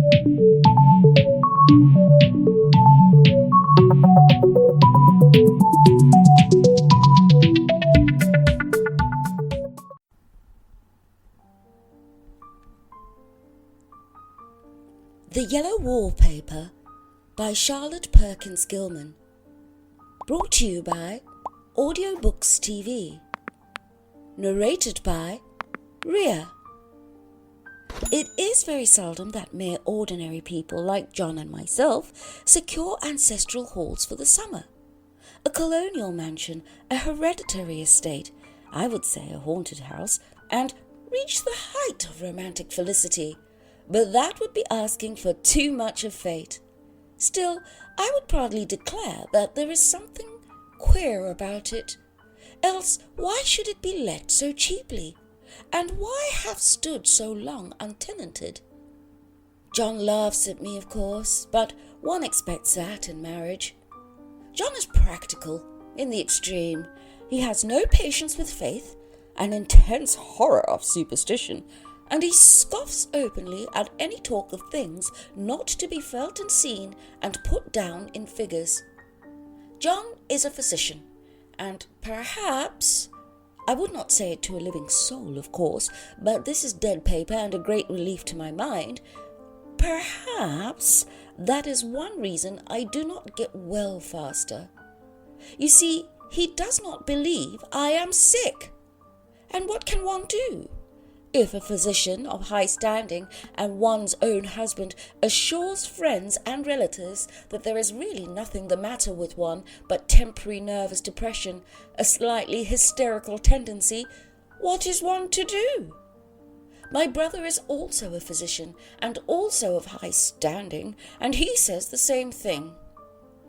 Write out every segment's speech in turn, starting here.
The Yellow Wallpaper by Charlotte Perkins Gilman. Brought to you by Audiobooks TV. Narrated by Ria. It is very seldom that mere ordinary people like John and myself secure ancestral halls for the summer. A colonial mansion, a hereditary estate, I would say a haunted house, and reach the height of romantic felicity. But that would be asking for too much of fate. Still, I would proudly declare that there is something queer about it. Else, why should it be let so cheaply? And why have stood so long untenanted? John laughs at me, of course, but one expects that in marriage. John is practical, in the extreme. He has no patience with faith, an intense horror of superstition, and he scoffs openly at any talk of things not to be felt and seen and put down in figures. John is a physician, and perhaps, I would not say it to a living soul, of course, but this is dead paper and a great relief to my mind, perhaps that is one reason I do not get well faster. You see, he does not believe I am sick. And what can one do? If a physician of high standing and one's own husband assures friends and relatives that there is really nothing the matter with one but temporary nervous depression, a slightly hysterical tendency, what is one to do? My brother is also a physician and also of high standing, and he says the same thing.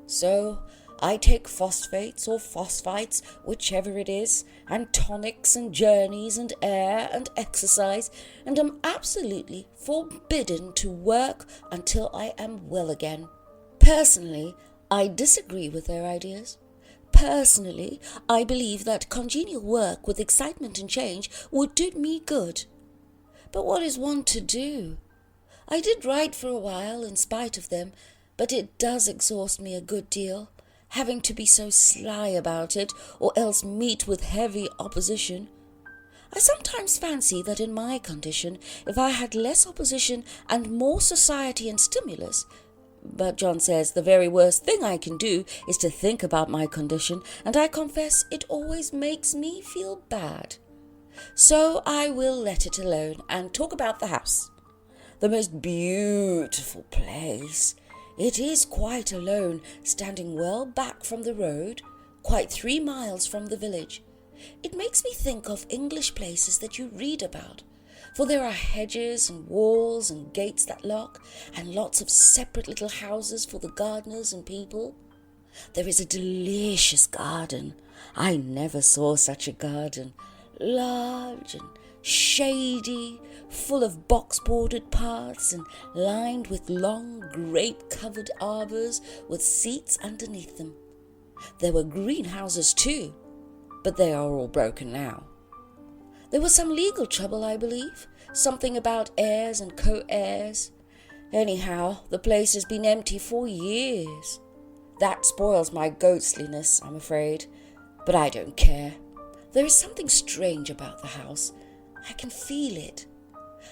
So I take phosphates or phosphites, whichever it is, and tonics and journeys and air and exercise, and am absolutely forbidden to work until I am well again. Personally, I disagree with their ideas. Personally, I believe that congenial work with excitement and change would do me good. But what is one to do? I did write for a while in spite of them, but it does exhaust me a good deal, having to be so sly about it, or else meet with heavy opposition. I sometimes fancy that in my condition, if I had less opposition and more society and stimulus, but John says the very worst thing I can do is to think about my condition, and I confess it always makes me feel bad. So I will let it alone and talk about the house. The most beautiful place. It is quite alone, standing well back from the road, quite 3 miles from the village. It makes me think of English places that you read about, for there are hedges and walls and gates that lock, and lots of separate little houses for the gardeners and people. There is a delicious garden. I never saw such a garden. Large and shady, full of box-bordered paths and lined with long grape-covered arbours with seats underneath them. There were greenhouses too, but they are all broken now. There was some legal trouble, I believe, something about heirs and co-heirs. Anyhow, the place has been empty for years. That spoils my ghostliness, I'm afraid, but I don't care. There is something strange about the house. I can feel it.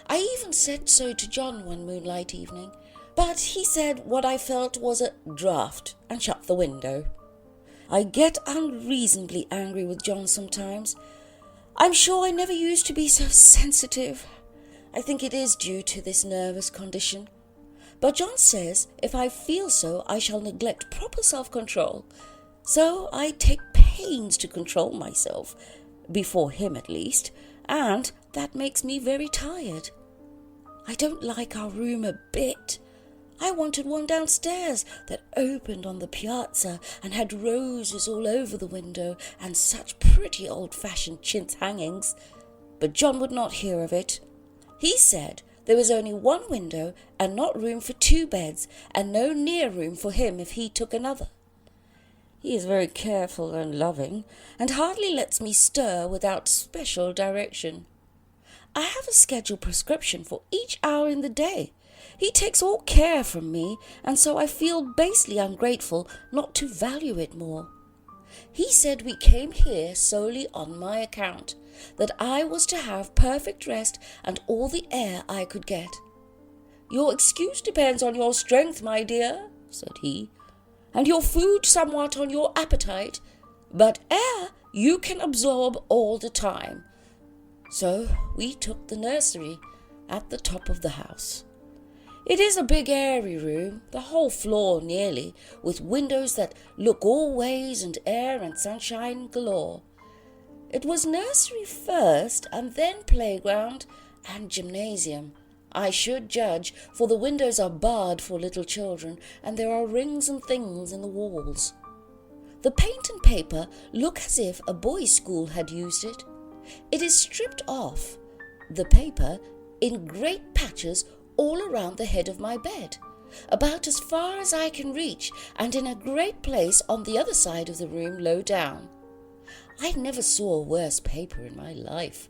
I even said so to John one moonlight evening, but he said what I felt was a draught and shut the window. I get unreasonably angry with John sometimes. I'm sure I never used to be so sensitive. I think it is due to this nervous condition. But John says if I feel so, I shall neglect proper self-control. So I take pains to control myself, before him at least, and that makes me very tired. I don't like our room a bit. I wanted one downstairs that opened on the piazza and had roses all over the window and such pretty old-fashioned chintz hangings. But John would not hear of it. He said there was only one window and not room for 2 beds, and no near room for him if he took another. He is very careful and loving, and hardly lets me stir without special direction. I have a scheduled prescription for each hour in the day. He takes all care from me, and so I feel basely ungrateful not to value it more. He said we came here solely on my account, that I was to have perfect rest and all the air I could get. Your excuse depends on your strength, my dear, said he, and your food somewhat on your appetite, but air you can absorb all the time. So we took the nursery at the top of the house. It is a big airy room, the whole floor nearly, with windows that look all ways and air and sunshine galore. It was nursery first, and then playground and gymnasium, I should judge, for the windows are barred for little children, and there are rings and things in the walls. The paint and paper look as if a boys' school had used it. It is stripped off, the paper, in great patches all around the head of my bed, about as far as I can reach, and in a great place on the other side of the room low down. I never saw a worse paper in my life.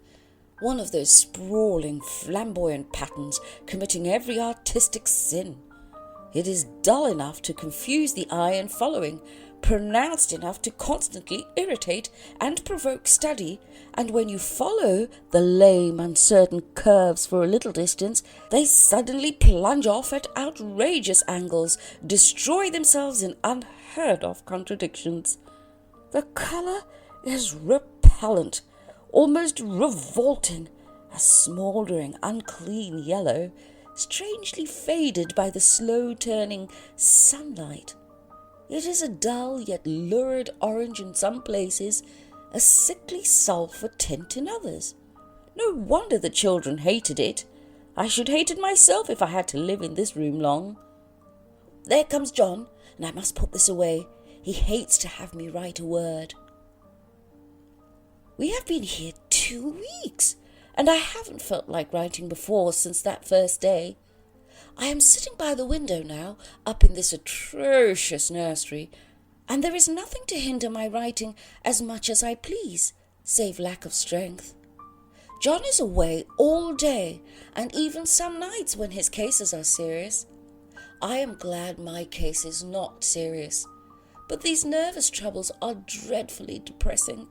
One of those sprawling, flamboyant patterns committing every artistic sin. It is dull enough to confuse the eye in following, pronounced enough to constantly irritate and provoke study, and when you follow the lame, uncertain curves for a little distance, they suddenly plunge off at outrageous angles, destroy themselves in unheard-of contradictions. The colour is repellent, almost revolting, a smouldering, unclean yellow, strangely faded by the slow-turning sunlight. It is a dull yet lurid orange in some places, a sickly sulphur tint in others. No wonder the children hated it. I should hate it myself if I had to live in this room long. There comes John, and I must put this away. He hates to have me write a word. We have been here 2 weeks, and I haven't felt like writing before since that first day. I am sitting by the window now, up in this atrocious nursery, and there is nothing to hinder my writing as much as I please, save lack of strength. John is away all day, and even some nights when his cases are serious. I am glad my case is not serious, but these nervous troubles are dreadfully depressing.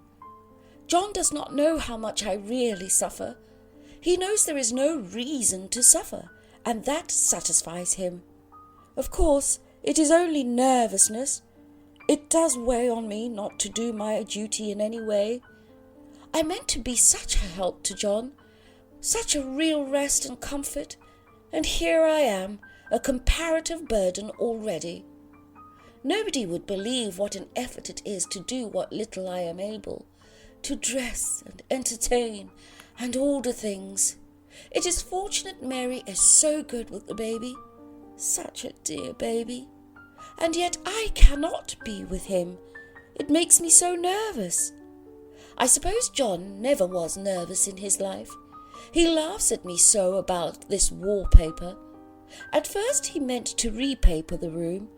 John does not know how much I really suffer. He knows there is no reason to suffer, and that satisfies him. Of course, it is only nervousness. It does weigh on me not to do my duty in any way. I meant to be such a help to John, such a real rest and comfort, and here I am, a comparative burden already. Nobody would believe what an effort it is to do what little I am able, to dress and entertain and order things. It is fortunate Mary is so good with the baby, such a dear baby, and yet I cannot be with him. It makes me so nervous. I suppose John never was nervous in his life. He laughs at me so about this wallpaper. At first he meant to repaper the room,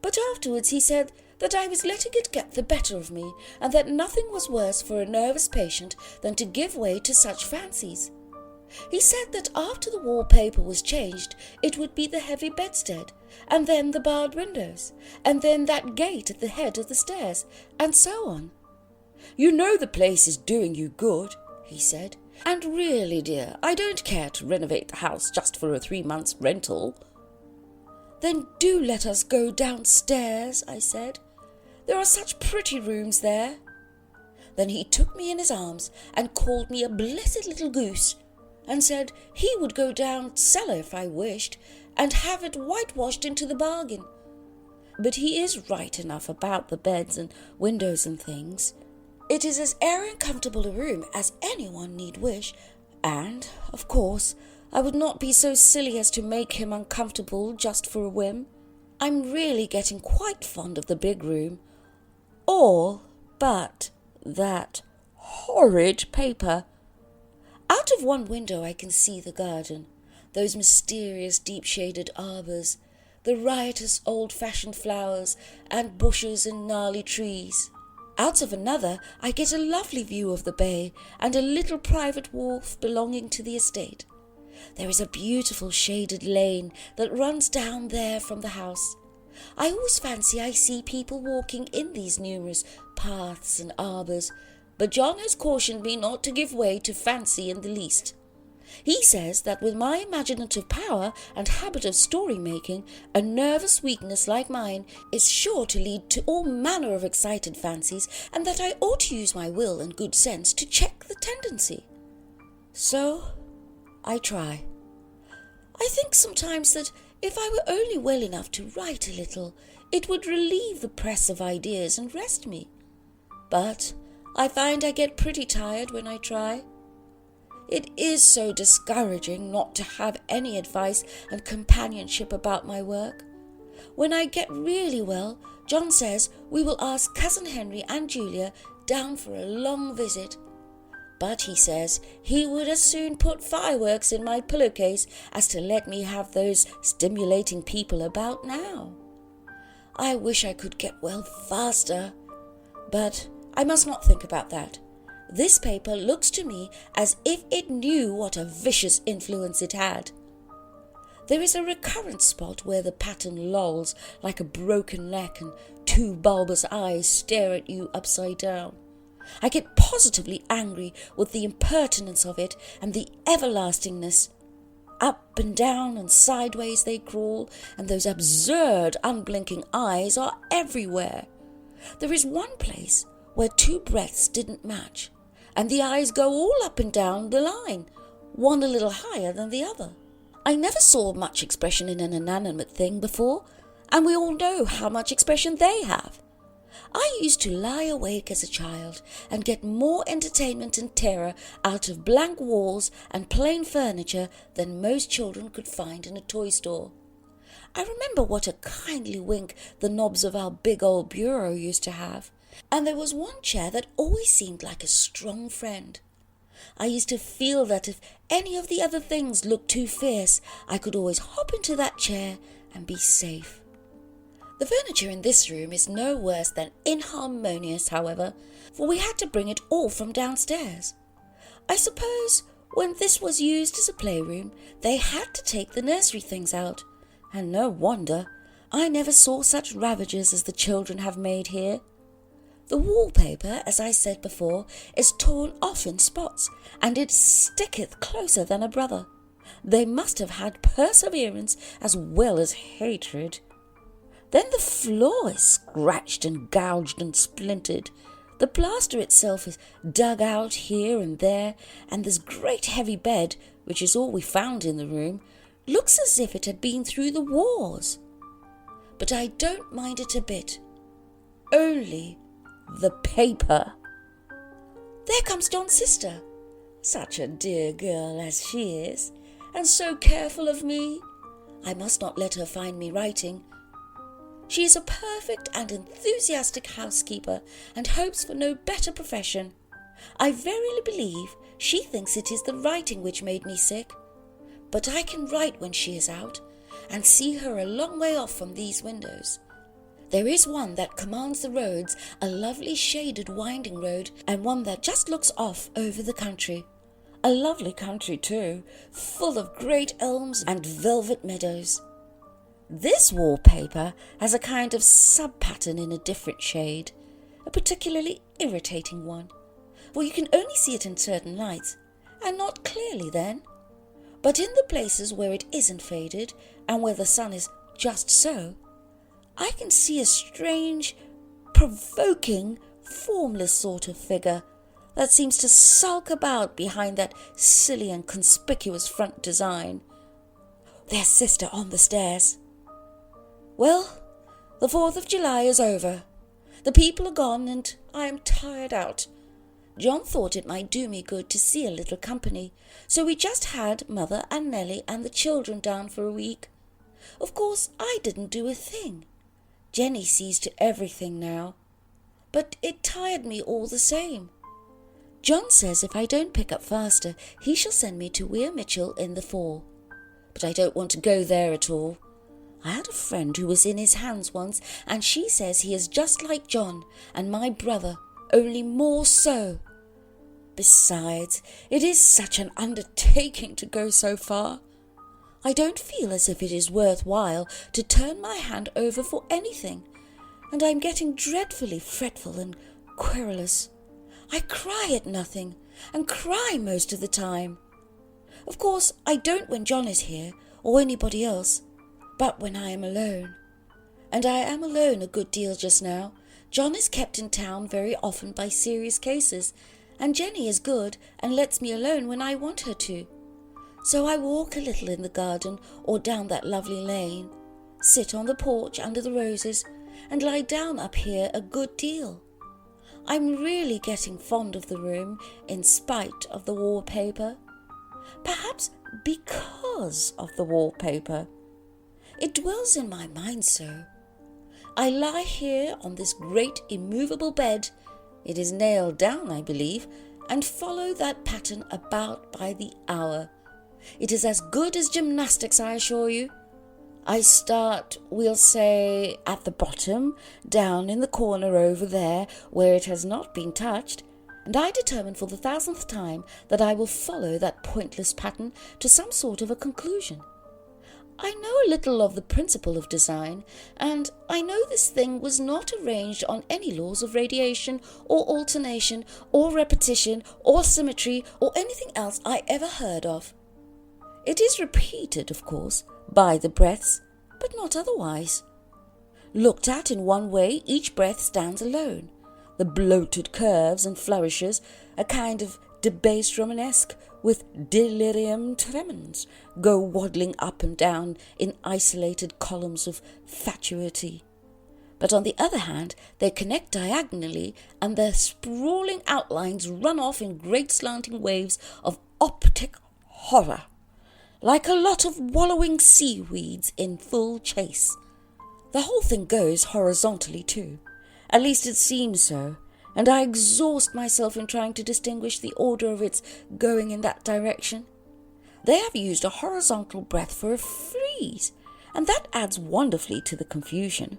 but afterwards he said that I was letting it get the better of me, and that nothing was worse for a nervous patient than to give way to such fancies. He said that after the wallpaper was changed, it would be the heavy bedstead, and then the barred windows, and then that gate at the head of the stairs, and so on. You know the place is doing you good, he said, and really, dear, I don't care to renovate the house just for a 3 months' rental. Then do let us go downstairs, I said. There are such pretty rooms there. Then he took me in his arms and called me a blessed little goose, and said he would go down cellar if I wished, and have it whitewashed into the bargain. But he is right enough about the beds and windows and things. It is as airy and comfortable a room as anyone need wish, and, of course, I would not be so silly as to make him uncomfortable just for a whim. I'm really getting quite fond of the big room. All but that horrid paper. Out of one window I can see the garden, those mysterious deep-shaded arbours, the riotous old-fashioned flowers and bushes and gnarly trees. Out of another I get a lovely view of the bay and a little private wharf belonging to the estate. There is a beautiful shaded lane that runs down there from the house. I always fancy I see people walking in these numerous paths and arbours, but John has cautioned me not to give way to fancy in the least. He says that with my imaginative power and habit of story-making, a nervous weakness like mine is sure to lead to all manner of excited fancies, and that I ought to use my will and good sense to check the tendency. So I try. I think sometimes that if I were only well enough to write a little, it would relieve the press of ideas and rest me. But I find I get pretty tired when I try. It is so discouraging not to have any advice and companionship about my work. When I get really well, John says we will ask Cousin Henry and Julia down for a long visit. But he says he would as soon put fireworks in my pillowcase as to let me have those stimulating people about now. I wish I could get well faster, but I must not think about that. This paper looks to me as if it knew what a vicious influence it had. There is a recurrent spot where the pattern lolls like a broken neck and two bulbous eyes stare at you upside down. I get positively angry with the impertinence of it and the everlastingness. Up and down and sideways they crawl, and those absurd unblinking eyes are everywhere. There is one place where two breadths didn't match, and the eyes go all up and down the line, one a little higher than the other. I never saw much expression in an inanimate thing before, and we all know how much expression they have. I used to lie awake as a child and get more entertainment and terror out of blank walls and plain furniture than most children could find in a toy store. I remember what a kindly wink the knobs of our big old bureau used to have, and there was one chair that always seemed like a strong friend. I used to feel that if any of the other things looked too fierce, I could always hop into that chair and be safe. The furniture in this room is no worse than inharmonious, however, for we had to bring it all from downstairs. I suppose when this was used as a playroom, they had to take the nursery things out, and no wonder. I never saw such ravages as the children have made here. The wallpaper, as I said before, is torn off in spots, and it sticketh closer than a brother. They must have had perseverance as well as hatred. Then the floor is scratched and gouged and splintered. The plaster itself is dug out here and there, and this great heavy bed, which is all we found in the room, looks as if it had been through the wars. But I don't mind it a bit. Only the paper. There comes John's sister. Such a dear girl as she is, and so careful of me. I must not let her find me writing. She is a perfect and enthusiastic housekeeper and hopes for no better profession. I verily believe she thinks it is the writing which made me sick. But I can write when she is out, and see her a long way off from these windows. There is one that commands the roads, a lovely shaded winding road, and one that just looks off over the country. A lovely country too, full of great elms and velvet meadows. This wallpaper has a kind of sub-pattern in a different shade, a particularly irritating one, for you can only see it in certain lights, and not clearly then. But in the places where it isn't faded, and where the sun is just so, I can see a strange, provoking, formless sort of figure that seems to sulk about behind that silly and conspicuous front design. There's sister on the stairs. Well, the 4th of July is over. The people are gone, and I am tired out. John thought it might do me good to see a little company, so we just had Mother and Nellie and the children down for a week. Of course, I didn't do a thing. Jenny sees to everything now, but it tired me all the same. John says if I don't pick up faster, he shall send me to Weir Mitchell in the fall. But I don't want to go there at all. I had a friend who was in his hands once, and she says he is just like John and my brother, only more so. Besides, it is such an undertaking to go so far. I don't feel as if it is worthwhile to turn my hand over for anything, and I'm getting dreadfully fretful and querulous. I cry at nothing, and cry most of the time. Of course, I don't when John is here, or anybody else, but when I am alone. And I am alone a good deal just now. John is kept in town very often by serious cases, and Jenny is good and lets me alone when I want her to. So I walk a little in the garden or down that lovely lane, sit on the porch under the roses, and lie down up here a good deal. I'm really getting fond of the room in spite of the wallpaper. Perhaps because of the wallpaper. It dwells in my mind so. I lie here on this great immovable bed, it is nailed down, I believe, and follow that pattern about by the hour. It is as good as gymnastics, I assure you. I start, we'll say, at the bottom, down in the corner over there where it has not been touched, and I determine for the 1000th time that I will follow that pointless pattern to some sort of a conclusion. I know a little of the principle of design, and I know this thing was not arranged on any laws of radiation or alternation or repetition or symmetry or anything else I ever heard of. It is repeated, of course, by the breaths, but not otherwise. Looked at in one way, each breath stands alone. The bloated curves and flourishes, a kind of debased Romanesque with delirium tremens, go waddling up and down in isolated columns of fatuity. But on the other hand, they connect diagonally, and their sprawling outlines run off in great slanting waves of optic horror, like a lot of wallowing seaweeds in full chase. The whole thing goes horizontally too. At least it seems so, and I exhaust myself in trying to distinguish the order of its going in that direction. They have used a horizontal breath for a frieze, and that adds wonderfully to the confusion.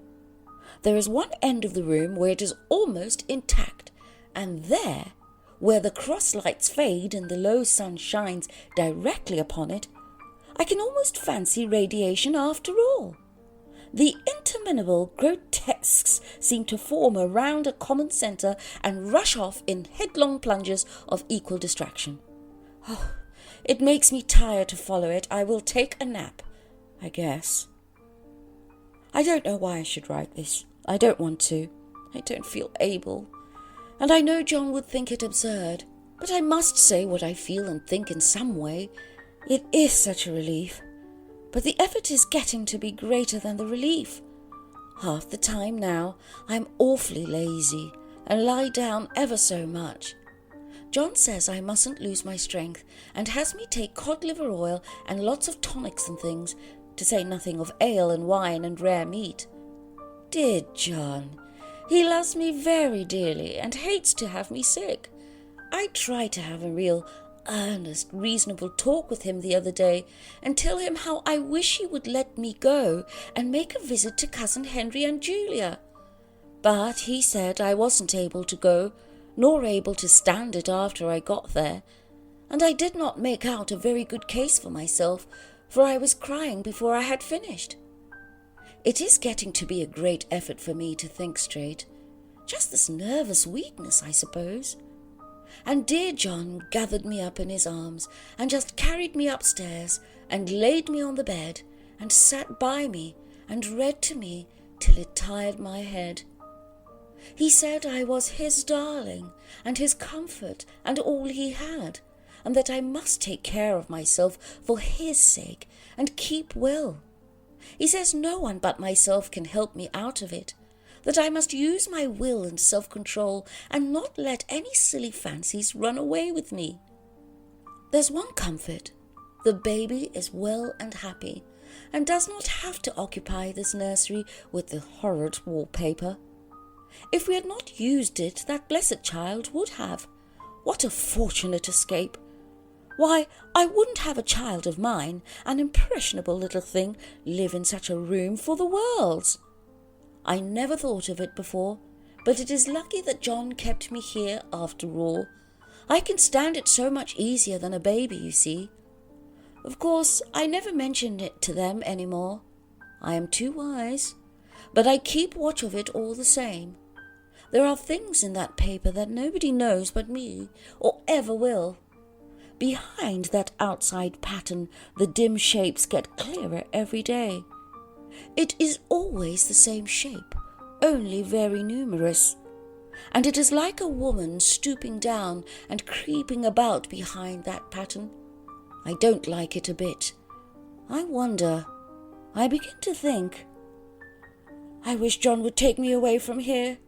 There is one end of the room where it is almost intact, and there, where the cross lights fade and the low sun shines directly upon it, I can almost fancy radiation after all. The interminable grotesques seem to form around a common centre and rush off in headlong plunges of equal distraction. Oh, it makes me tired to follow it. I will take a nap, I guess. I don't know why I should write this. I don't want to. I don't feel able. And I know John would think it absurd. But I must say what I feel and think in some way. It is such a relief. But the effort is getting to be greater than the relief. Half the time now I'm awfully lazy and lie down ever so much. John says I mustn't lose my strength and has me take cod liver oil and lots of tonics and things, to say nothing of ale and wine and rare meat. Dear John, he loves me very dearly and hates to have me sick. I tried to have a real earnest, reasonable talk with him the other day and tell him how I wish he would let me go and make a visit to Cousin Henry and Julia. But he said I wasn't able to go, nor able to stand it after I got there, and I did not make out a very good case for myself, for I was crying before I had finished. It is getting to be a great effort for me to think straight. Just this nervous weakness, I suppose. And dear John gathered me up in his arms and just carried me upstairs and laid me on the bed and sat by me and read to me till it tired my head. He said I was his darling and his comfort and all he had, and that I must take care of myself for his sake and keep well. He says no one but myself can help me out of it, that I must use my will and self-control and not let any silly fancies run away with me. There's one comfort. The baby is well and happy, and does not have to occupy this nursery with the horrid wallpaper. If we had not used it, that blessed child would have. What a fortunate escape! Why, I wouldn't have a child of mine, an impressionable little thing, live in such a room for the worlds. I never thought of it before, but it is lucky that John kept me here after all. I can stand it so much easier than a baby, you see. Of course, I never mention it to them anymore. I am too wise, but I keep watch of it all the same. There are things in that paper that nobody knows but me, or ever will. Behind that outside pattern, the dim shapes get clearer every day. It is always the same shape, only very numerous. And it is like a woman stooping down and creeping about behind that pattern. I don't like it a bit. I wonder. I begin to think. I wish John would take me away from here.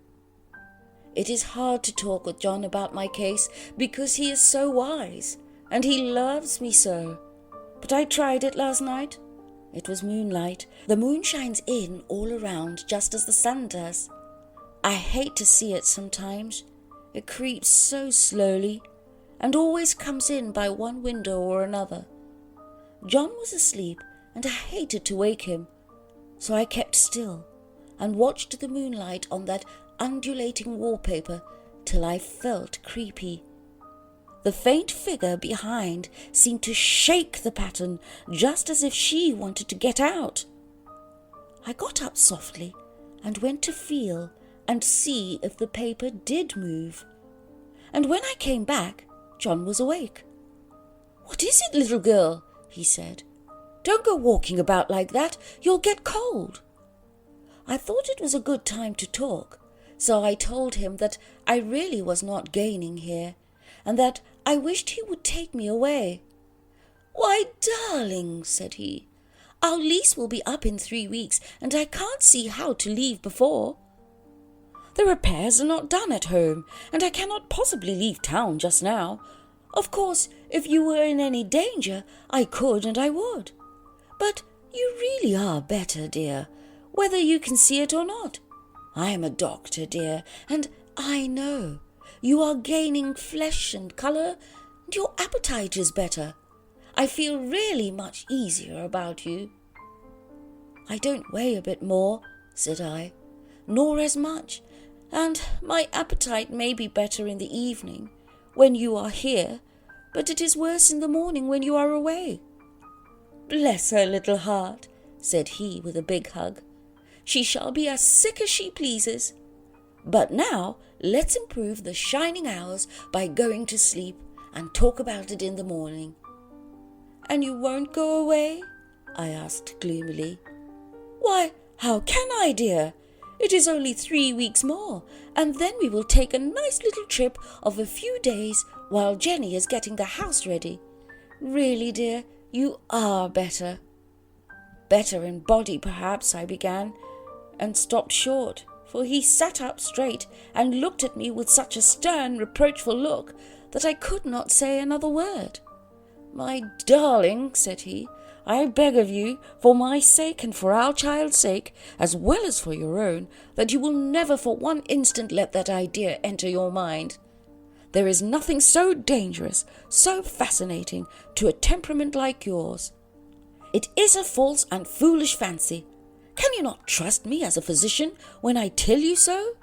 It is hard to talk with John about my case because he is so wise and he loves me so. But I tried it last night. It was moonlight. The moon shines in all around just as the sun does. I hate to see it sometimes. It creeps so slowly and always comes in by one window or another. John was asleep and I hated to wake him, so I kept still and watched the moonlight on that undulating wallpaper till I felt creepy. The faint figure behind seemed to shake the pattern just as if she wanted to get out. I got up softly and went to feel and see if the paper did move. And when I came back, John was awake. "What is it, little girl?" he said. "Don't go walking about like that. You'll get cold." I thought it was a good time to talk, so I told him that I really was not gaining here, and that I wished he would take me away. "Why, darling," said he, "our lease will be up in 3 weeks, and I can't see how to leave before. The repairs are not done at home, and I cannot possibly leave town just now. Of course, if you were in any danger, I could and I would. But you really are better, dear, whether you can see it or not. I am a doctor, dear, and I know. You are gaining flesh and colour, and your appetite is better. I feel really much easier about you." "I don't weigh a bit more," said I, "nor as much, and my appetite may be better in the evening, when you are here, but it is worse in the morning when you are away." "Bless her little heart," said he with a big hug. "She shall be as sick as she pleases. But now let's improve the shining hours by going to sleep and talk about it in the morning." "And you won't go away?" I asked gloomily. "Why, how can I, dear? It is only 3 weeks more, and then we will take a nice little trip of a few days while Jenny is getting the house ready. Really, dear, you are better." "Better in body, perhaps," I began, and stopped short, for he sat up straight and looked at me with such a stern, reproachful look that I could not say another word. "My darling," said he, "I beg of you, for my sake and for our child's sake, as well as for your own, that you will never for one instant let that idea enter your mind. There is nothing so dangerous, so fascinating to a temperament like yours. It is a false and foolish fancy. Can you not trust me as a physician when I tell you so?"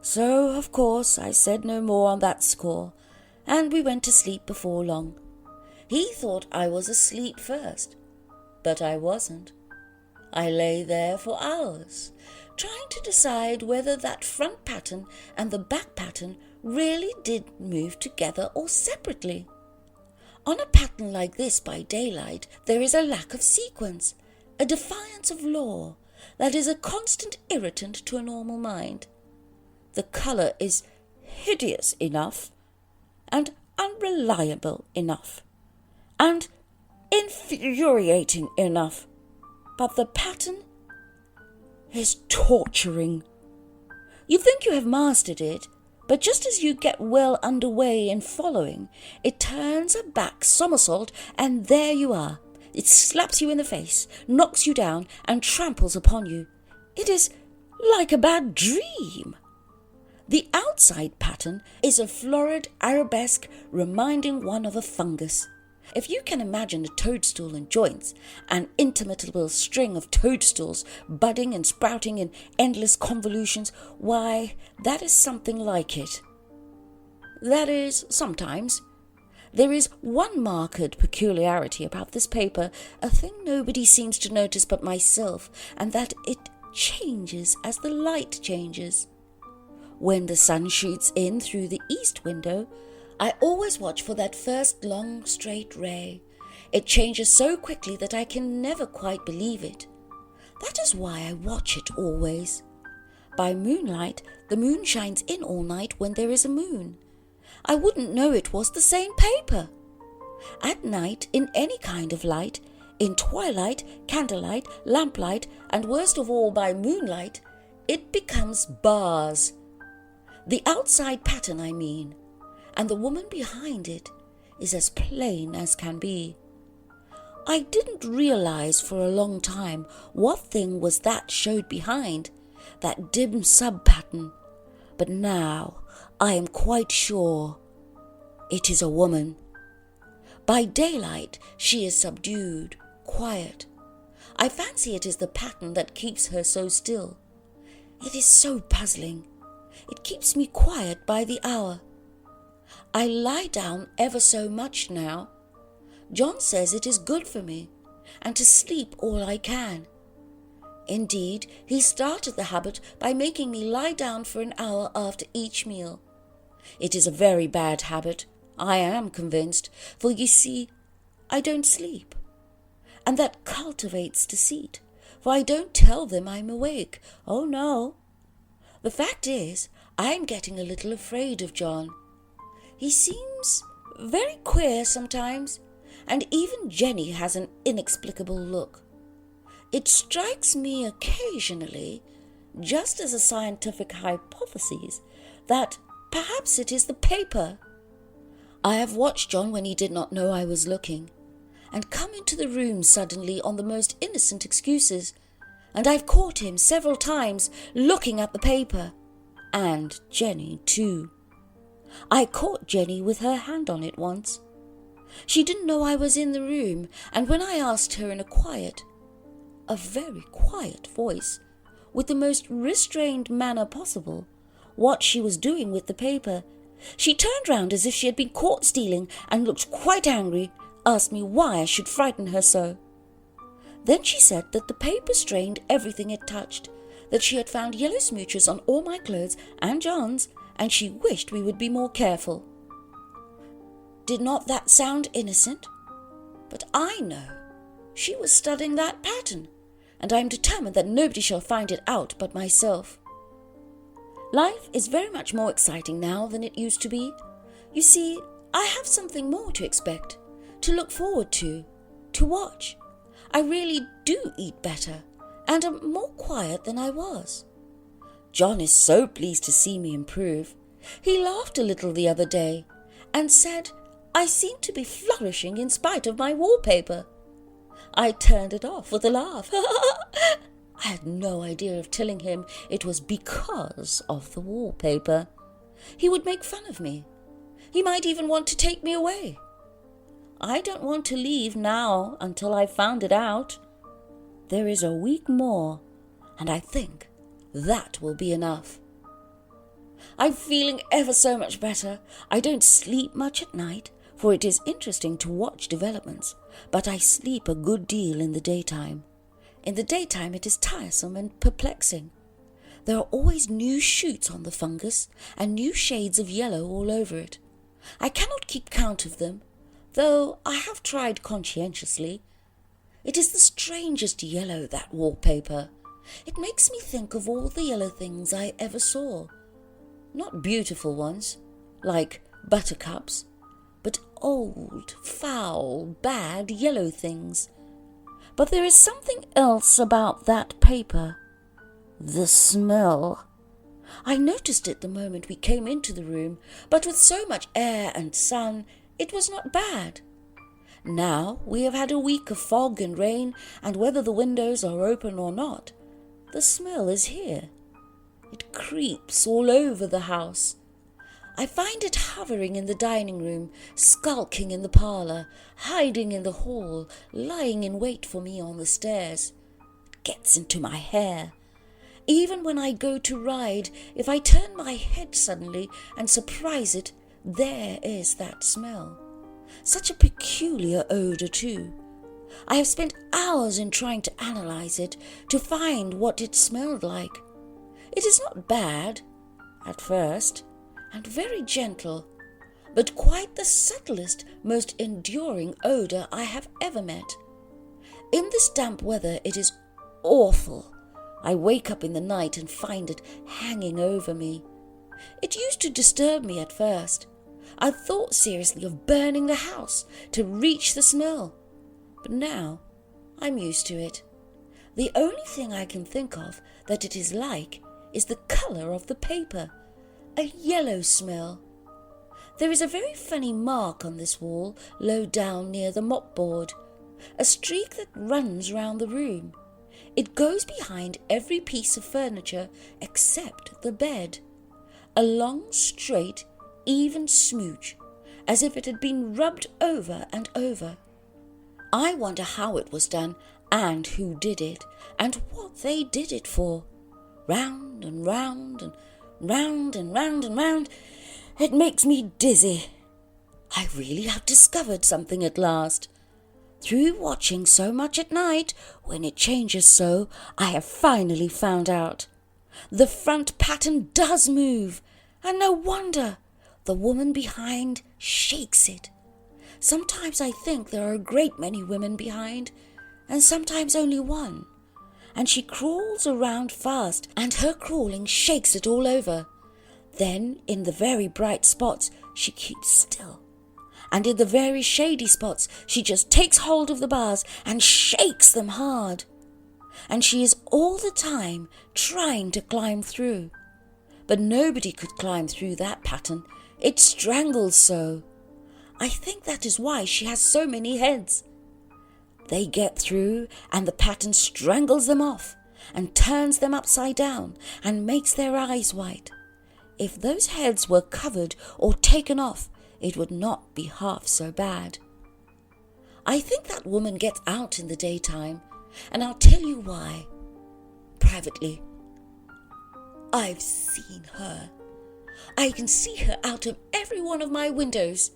So, of course, I said no more on that score, and we went to sleep before long. He thought I was asleep first, but I wasn't. I lay there for hours, trying to decide whether that front pattern and the back pattern really did move together or separately. On a pattern like this by daylight, there is a lack of sequence, a defiance of law that is a constant irritant to a normal mind. The colour is hideous enough, and unreliable enough, and infuriating enough, but the pattern is torturing. You think you have mastered it, but just as you get well underway in following, it turns a back somersault, and there you are. It slaps you in the face, knocks you down, and tramples upon you. It is like a bad dream. The outside pattern is a florid arabesque reminding one of a fungus. If you can imagine a toadstool in joints, an interminable string of toadstools budding and sprouting in endless convolutions, why, that is something like it. That is, sometimes. There is one marked peculiarity about this paper, a thing nobody seems to notice but myself, and that it changes as the light changes. When the sun shoots in through the east window, I always watch for that first long straight ray. It changes so quickly that I can never quite believe it. That is why I watch it always. By moonlight, the moon shines in all night when there is a moon. I wouldn't know it was the same paper. At night, in any kind of light, in twilight, candlelight, lamplight, and worst of all by moonlight, it becomes bars. The outside pattern, I mean, and the woman behind it is as plain as can be. I didn't realize for a long time what thing was that showed behind, that dim sub-pattern, but now I am quite sure it is a woman. By daylight she is subdued, quiet. I fancy it is the pattern that keeps her so still. It is so puzzling. It keeps me quiet by the hour. I lie down ever so much now. John says it is good for me, and to sleep all I can. Indeed, he started the habit by making me lie down for an hour after each meal. It is a very bad habit, I am convinced, for you see, I don't sleep. And that cultivates deceit, for I don't tell them I'm awake. Oh no. The fact is, I'm getting a little afraid of John. He seems very queer sometimes, and even Jenny has an inexplicable look. It strikes me occasionally, just as a scientific hypothesis, that perhaps it is the paper. I have watched John when he did not know I was looking, and come into the room suddenly on the most innocent excuses, and I've caught him several times looking at the paper, and Jenny too. I caught Jenny with her hand on it once. She didn't know I was in the room, and when I asked her in a very quiet voice, with the most restrained manner possible, what she was doing with the paper, she turned round as if she had been caught stealing and looked quite angry, asked me why I should frighten her so. Then she said that the paper stained everything it touched, that she had found yellow smooches on all my clothes and John's, and she wished we would be more careful. Did not that sound innocent? But I know she was studying that pattern, and I am determined that nobody shall find it out but myself. Life is very much more exciting now than it used to be. You see, I have something more to expect, to look forward to watch. I really do eat better, and am more quiet than I was. John is so pleased to see me improve. He laughed a little the other day, and said I seemed to be flourishing in spite of my wallpaper. I turned it off with a laugh. I had no idea of telling him it was because of the wallpaper. He would make fun of me. He might even want to take me away. I don't want to leave now until I've found it out. There is a week more, and I think that will be enough. I'm feeling ever so much better. I don't sleep much at night, for it is interesting to watch developments, but I sleep a good deal in the daytime. In the daytime it is tiresome and perplexing. There are always new shoots on the fungus, and new shades of yellow all over it. I cannot keep count of them, though I have tried conscientiously. It is the strangest yellow, that wallpaper. It makes me think of all the yellow things I ever saw. Not beautiful ones, like buttercups, but old, foul, bad yellow things. But there is something else about that paper. The smell. I noticed it the moment we came into the room, but with so much air and sun, it was not bad. Now we have had a week of fog and rain, and whether the windows are open or not, the smell is here. It creeps all over the house. I find it hovering in the dining room, skulking in the parlour, hiding in the hall, lying in wait for me on the stairs. It gets into my hair. Even when I go to ride, if I turn my head suddenly and surprise it, there is that smell. Such a peculiar odour too. I have spent hours in trying to analyse it, to find what it smelled like. It is not bad, at first, and very gentle, but quite the subtlest, most enduring odour I have ever met. In this damp weather it is awful. I wake up in the night and find it hanging over me. It used to disturb me at first. I thought seriously of burning the house to reach the smell, but now I'm used to it. The only thing I can think of that it is like is the colour of the paper, a yellow smell. There is a very funny mark on this wall, low down near the mopboard, a streak that runs round the room. It goes behind every piece of furniture except the bed. A long, straight, even smooch, as if it had been rubbed over and over. I wonder how it was done, and who did it, and what they did it for. Round and round and round and round and round. It makes me dizzy. I really have discovered something at last. Through watching so much at night, when it changes so, I have finally found out. The front pattern does move, and no wonder. The woman behind shakes it. Sometimes I think there are a great many women behind, and sometimes only one. And she crawls around fast, and her crawling shakes it all over. Then, in the very bright spots, she keeps still. And in the very shady spots, she just takes hold of the bars and shakes them hard. And she is all the time trying to climb through. But nobody could climb through that pattern. It strangles so. I think that is why she has so many heads. They get through, and the pattern strangles them off, and turns them upside down, and makes their eyes white. If those heads were covered or taken off, it would not be half so bad. I think that woman gets out in the daytime, and I'll tell you why. Privately, I've seen her. I can see her out of every one of my windows.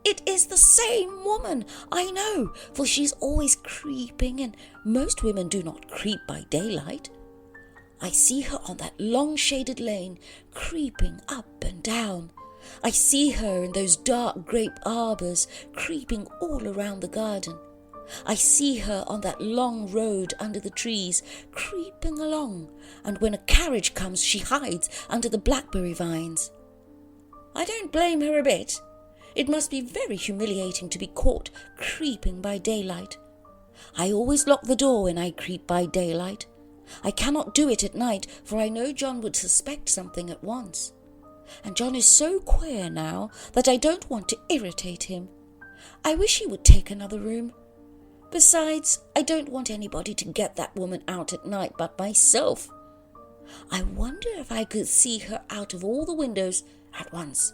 It is the same woman, I know, for she's always creeping, and most women do not creep by daylight. I see her on that long shaded lane, creeping up and down. I see her in those dark grape arbours, creeping all around the garden. I see her on that long road under the trees, creeping along, and when a carriage comes she hides under the blackberry vines. I don't blame her a bit. It must be very humiliating to be caught creeping by daylight. I always lock the door when I creep by daylight. I cannot do it at night, for I know John would suspect something at once. And John is so queer now that I don't want to irritate him. I wish he would take another room. Besides, I don't want anybody to get that woman out at night but myself. I wonder if I could see her out of all the windows at once.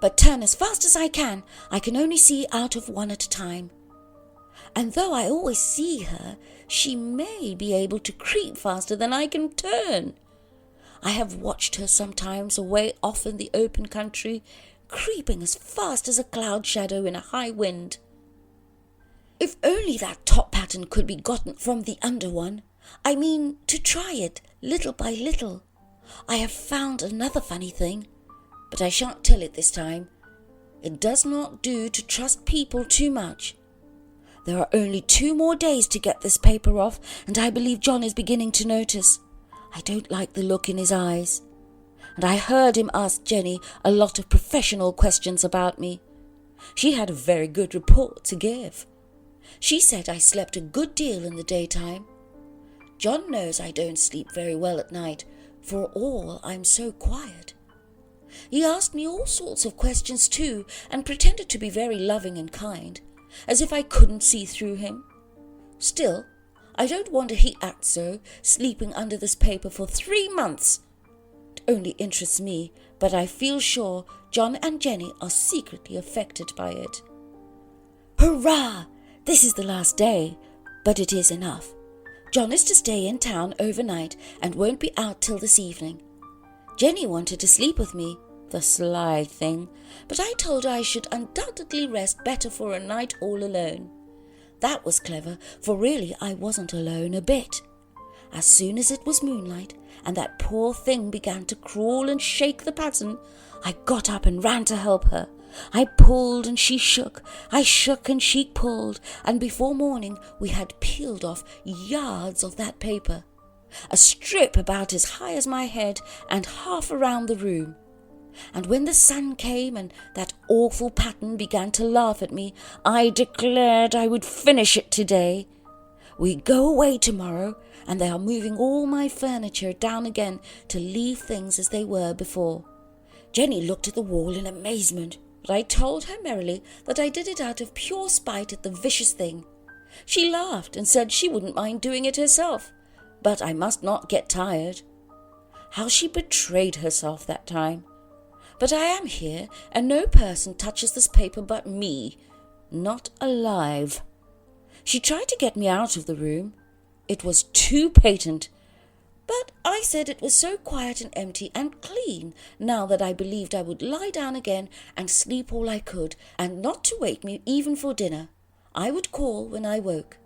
But turn as fast as I can only see out of one at a time. And though I always see her, she may be able to creep faster than I can turn. I have watched her sometimes away off in the open country, creeping as fast as a cloud shadow in a high wind. If only that top pattern could be gotten from the under one. I mean, to try it, little by little. I have found another funny thing, but I shan't tell it this time. It does not do to trust people too much. There are only 2 more days to get this paper off, and I believe John is beginning to notice. I don't like the look in his eyes. And I heard him ask Jenny a lot of professional questions about me. She had a very good report to give. She said I slept a good deal in the daytime. John knows I don't sleep very well at night, for all I'm so quiet. He asked me all sorts of questions too, and pretended to be very loving and kind, as if I couldn't see through him. Still, I don't wonder he acts so, sleeping under this paper for 3 months. It only interests me, but I feel sure John and Jenny are secretly affected by it. Hurrah! This is the last day, but it is enough. John is to stay in town overnight and won't be out till this evening. Jenny wanted to sleep with me, The sly thing. But I told her I should undoubtedly rest better for a night all alone. That was clever, for really I wasn't alone a bit. As soon as it was moonlight, and that poor thing began to crawl and shake the pattern, I got up and ran to help her. I pulled and she shook, I shook and she pulled, and before morning we had peeled off yards of that paper, a strip about as high as my head and half around the room. And when the sun came and that awful pattern began to laugh at me, I declared I would finish it today. We go away tomorrow, and they are moving all my furniture down again to leave things as they were before. Jenny looked at the wall in amazement, but I told her merrily that I did it out of pure spite at the vicious thing. She laughed and said she wouldn't mind doing it herself, but I must not get tired. How she betrayed herself that time. But I am here, and no person touches this paper but me, not alive. She tried to get me out of the room. It was too patent. But I said it was so quiet and empty and clean now that I believed I would lie down again and sleep all I could, and not to wake me even for dinner. I would call when I woke.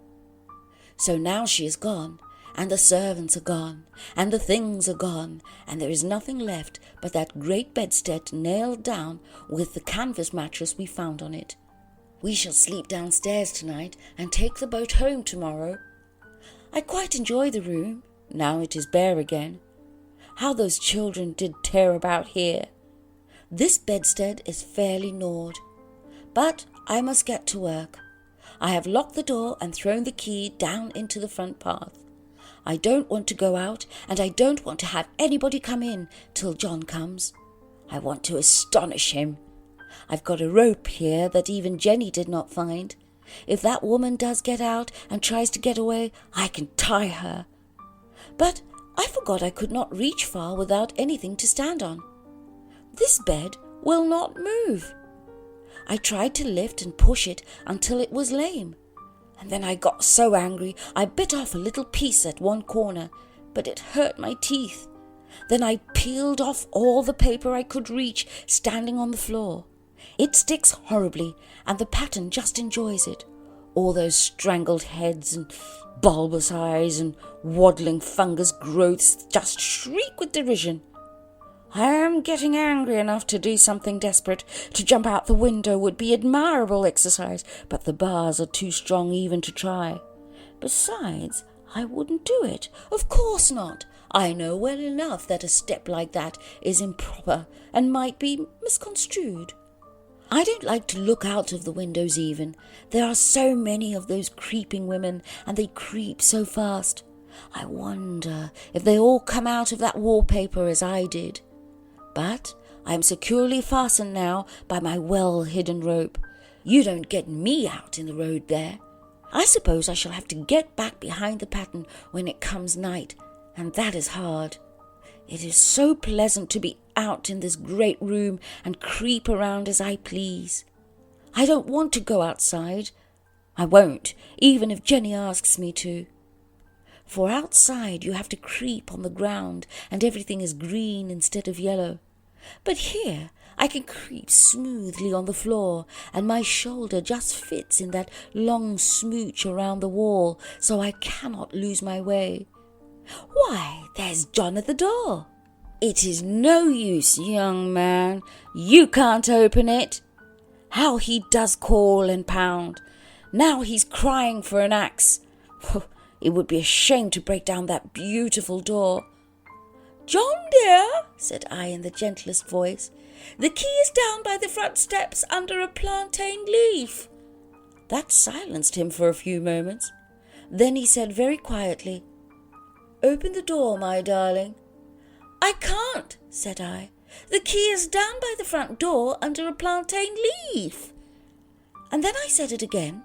So now she is gone, and the servants are gone, and the things are gone, and there is nothing left but that great bedstead nailed down with the canvas mattress we found on it. We shall sleep downstairs tonight and take the boat home tomorrow. I quite enjoy the room, now it is bare again. How those children did tear about here. This bedstead is fairly gnawed. But I must get to work. I have locked the door and thrown the key down into the front path. I don't want to go out, and I don't want to have anybody come in till John comes. I want to astonish him. I've got a rope here that even Jenny did not find. If that woman does get out and tries to get away, I can tie her. But I forgot I could not reach far without anything to stand on. This bed will not move. I tried to lift and push it until it was lame. And then I got so angry I bit off a little piece at one corner, but it hurt my teeth. Then I peeled off all the paper I could reach, standing on the floor. It sticks horribly, and the pattern just enjoys it. All those strangled heads and bulbous eyes and waddling fungus growths just shriek with derision. I am getting angry enough to do something desperate. To jump out the window would be admirable exercise, but the bars are too strong even to try. Besides, I wouldn't do it. Of course not. I know well enough that a step like that is improper and might be misconstrued. I don't like to look out of the windows even. There are so many of those creeping women, and they creep so fast. I wonder if they all come out of that wallpaper as I did. But I am securely fastened now by my well-hidden rope. You don't get me out in the road there. I suppose I shall have to get back behind the pattern when it comes night, and that is hard. It is so pleasant to be out in this great room and creep around as I please. I don't want to go outside. I won't, even if Jenny asks me to. For outside you have to creep on the ground, and everything is green instead of yellow. But here I can creep smoothly on the floor, and my shoulder just fits in that long smooch around the wall, so I cannot lose my way. Why, there's John at the door. It is no use, young man. You can't open it. How he does call and pound. Now he's crying for an axe. It would be a shame to break down that beautiful door. John, dear, said I in the gentlest voice, the key is down by the front steps under a plantain leaf. That silenced him for a few moments. Then he said very quietly, Open the door, my darling. I can't, said I. The key is down by the front door under a plantain leaf. And then I said it again,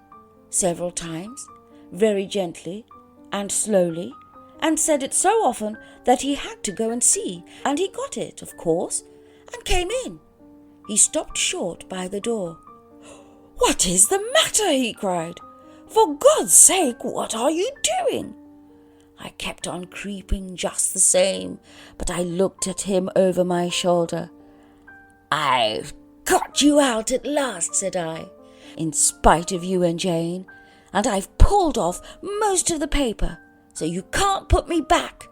several times, very gently and slowly, and said it so often that he had to go and see, and he got it, of course, and came in. He stopped short by the door. What is the matter? He cried. For God's sake, what are you doing? I kept on creeping just the same, but I looked at him over my shoulder. "I've got you out at last," said I, "in spite of you and Jane, and I've pulled off most of the paper, so you can't put me back."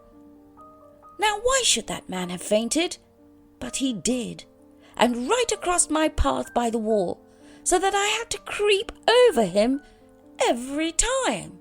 Now why should that man have fainted? But he did, and right across my path by the wall, so that I had to creep over him every time.